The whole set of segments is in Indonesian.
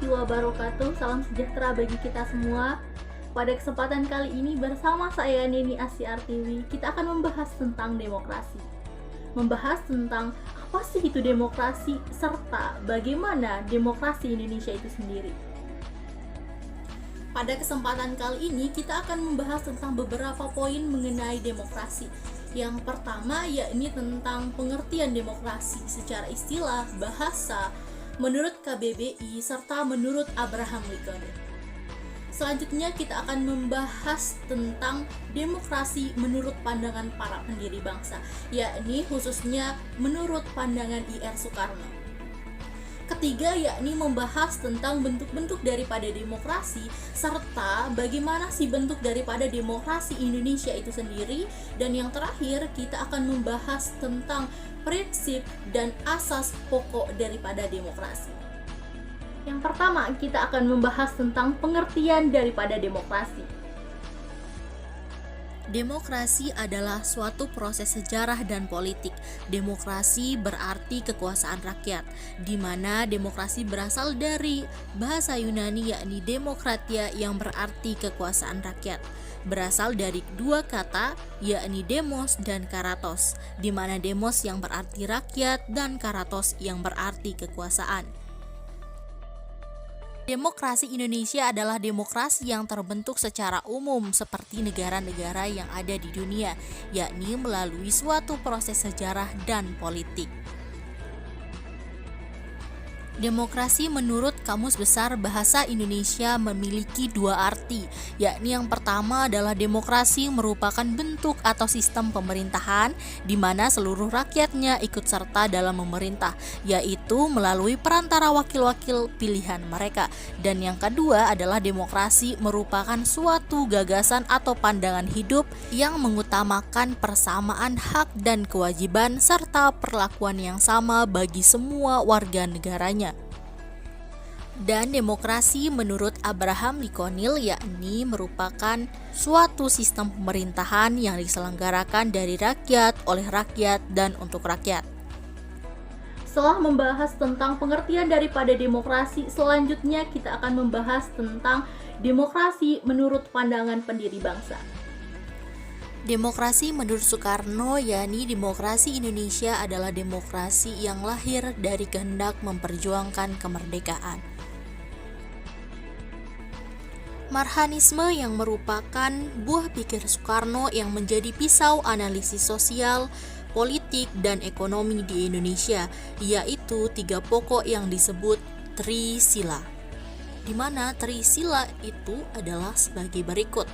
warahmatullahi wabarakatuh. Salam sejahtera bagi kita semua. Pada kesempatan kali ini bersama saya Neni Asyartiwi, kita akan membahas tentang demokrasi. Membahas tentang apa sih itu demokrasi serta bagaimana demokrasi Indonesia itu sendiri. Pada kesempatan kali ini kita akan membahas tentang beberapa poin mengenai demokrasi. Yang pertama yakni tentang pengertian demokrasi secara istilah, bahasa, menurut KBBI, serta menurut Abraham Lincoln. Selanjutnya kita akan membahas tentang demokrasi menurut pandangan para pendiri bangsa, yakni khususnya menurut pandangan I.R. Soekarno. Ketiga yakni membahas tentang bentuk-bentuk daripada demokrasi serta bagaimana sih bentuk daripada demokrasi Indonesia itu sendiri. Dan yang terakhir kita akan membahas tentang prinsip dan asas pokok daripada demokrasi. Yang pertama kita akan membahas tentang pengertian daripada demokrasi. Demokrasi adalah suatu proses sejarah dan politik. Demokrasi berarti kekuasaan rakyat, di mana demokrasi berasal dari bahasa Yunani yakni demokratia yang berarti kekuasaan rakyat. Berasal dari dua kata yakni demos dan karatos, di mana demos yang berarti rakyat dan karatos yang berarti kekuasaan. Demokrasi Indonesia adalah demokrasi yang terbentuk secara umum seperti negara-negara yang ada di dunia, yakni melalui suatu proses sejarah dan politik. Demokrasi menurut Kamus Besar Bahasa Indonesia memiliki dua arti, yakni yang pertama adalah demokrasi merupakan bentuk atau sistem pemerintahan di mana seluruh rakyatnya ikut serta dalam memerintah, yaitu melalui perantara wakil-wakil pilihan mereka. Dan yang kedua adalah demokrasi merupakan suatu gagasan atau pandangan hidup yang mengutamakan persamaan hak dan kewajiban serta perlakuan yang sama bagi semua warga negaranya. Dan demokrasi menurut Abraham Lincoln yakni merupakan suatu sistem pemerintahan yang diselenggarakan dari rakyat, oleh rakyat, dan untuk rakyat. Setelah membahas tentang pengertian daripada demokrasi, selanjutnya kita akan membahas tentang demokrasi menurut pandangan pendiri bangsa. Demokrasi menurut Soekarno yakni demokrasi Indonesia adalah demokrasi yang lahir dari kehendak memperjuangkan kemerdekaan. Marhanisme yang merupakan buah pikir Soekarno yang menjadi pisau analisis sosial, politik, dan ekonomi di Indonesia, yaitu tiga pokok yang disebut Trisila. Di mana Trisila itu adalah sebagai berikut.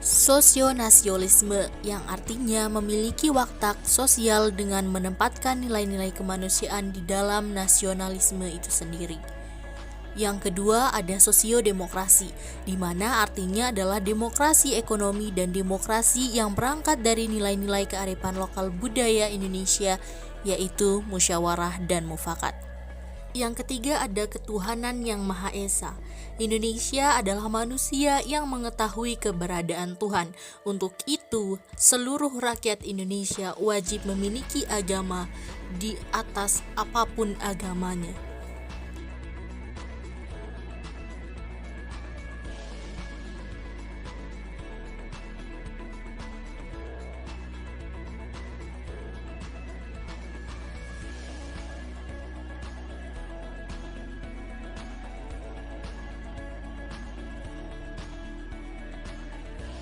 Sosionasionalisme yang artinya memiliki watak sosial dengan menempatkan nilai-nilai kemanusiaan di dalam nasionalisme itu sendiri. Yang kedua ada sosiodemokrasi, di mana artinya adalah demokrasi ekonomi dan demokrasi yang berangkat dari nilai-nilai kearifan lokal budaya Indonesia, yaitu musyawarah dan mufakat. Yang ketiga ada ketuhanan yang Maha Esa. Indonesia adalah manusia yang mengetahui keberadaan Tuhan. Untuk itu, seluruh rakyat Indonesia wajib memiliki agama di atas apapun agamanya.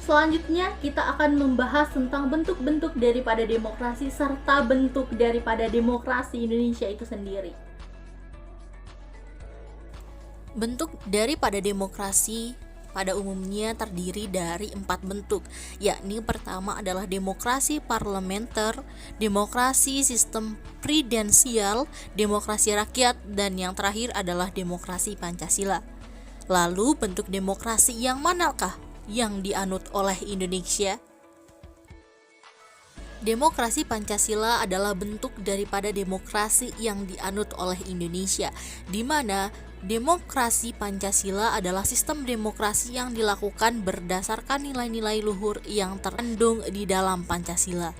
Selanjutnya kita akan membahas tentang bentuk-bentuk daripada demokrasi serta bentuk daripada demokrasi Indonesia itu sendiri. Bentuk daripada demokrasi pada umumnya terdiri dari 4 bentuk, yakni pertama adalah demokrasi parlementer, demokrasi sistem presidensial, demokrasi rakyat, dan yang terakhir adalah demokrasi Pancasila. Lalu bentuk demokrasi yang manakah yang dianut oleh Indonesia? Demokrasi Pancasila adalah bentuk daripada demokrasi yang dianut oleh Indonesia, di mana demokrasi Pancasila adalah sistem demokrasi yang dilakukan berdasarkan nilai-nilai luhur yang terkandung di dalam Pancasila.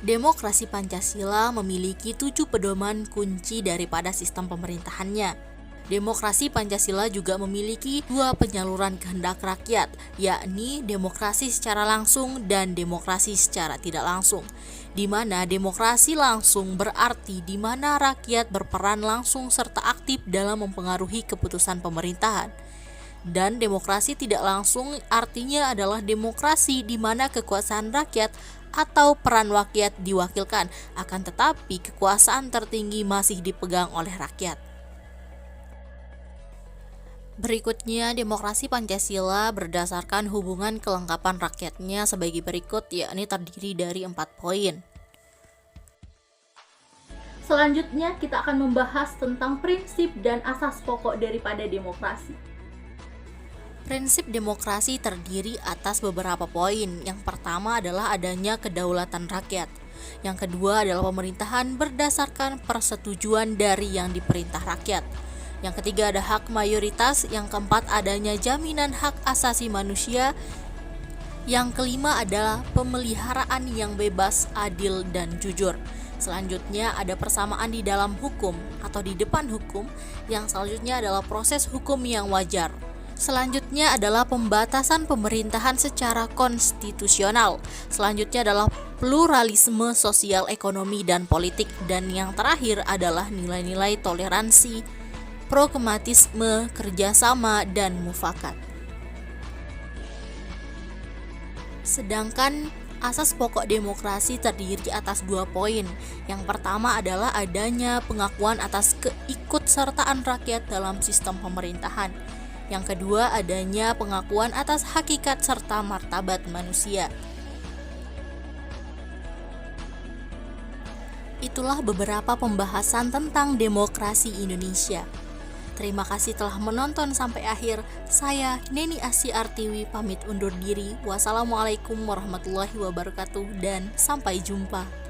Demokrasi Pancasila memiliki 7 pedoman kunci daripada sistem pemerintahannya. Demokrasi Pancasila juga memiliki 2 penyaluran kehendak rakyat, yakni demokrasi secara langsung dan demokrasi secara tidak langsung. Di mana demokrasi langsung berarti di mana rakyat berperan langsung serta aktif dalam mempengaruhi keputusan pemerintahan. Dan demokrasi tidak langsung artinya adalah demokrasi di mana kekuasaan rakyat atau peran rakyat diwakilkan, akan tetapi kekuasaan tertinggi masih dipegang oleh rakyat. Berikutnya, demokrasi Pancasila berdasarkan hubungan kelengkapan rakyatnya sebagai berikut, yakni terdiri dari 4 poin. Selanjutnya kita akan membahas tentang prinsip dan asas pokok daripada demokrasi. Prinsip demokrasi terdiri atas beberapa poin. Yang pertama adalah adanya kedaulatan rakyat. Yang kedua adalah pemerintahan berdasarkan persetujuan dari yang diperintah rakyat. Yang ketiga ada hak mayoritas. Yang keempat adanya jaminan hak asasi manusia. Yang kelima adalah pemeliharaan yang bebas, adil, dan jujur. Selanjutnya ada persamaan di dalam hukum atau di depan hukum. Yang selanjutnya adalah proses hukum yang wajar. Selanjutnya adalah pembatasan pemerintahan secara konstitusional. Selanjutnya adalah pluralisme sosial, ekonomi, dan politik. Dan yang terakhir adalah nilai-nilai toleransi, pragmatisme, kerjasama, dan mufakat. Sedangkan asas pokok demokrasi terdiri atas 2 poin. Yang pertama adalah adanya pengakuan atas keikutsertaan rakyat dalam sistem pemerintahan. Yang kedua adanya pengakuan atas hakikat serta martabat manusia. Itulah beberapa pembahasan tentang demokrasi Indonesia. Terima kasih telah menonton sampai akhir. Saya Neni Asy Artiwi pamit undur diri. Wassalamualaikum warahmatullahi wabarakatuh dan sampai jumpa.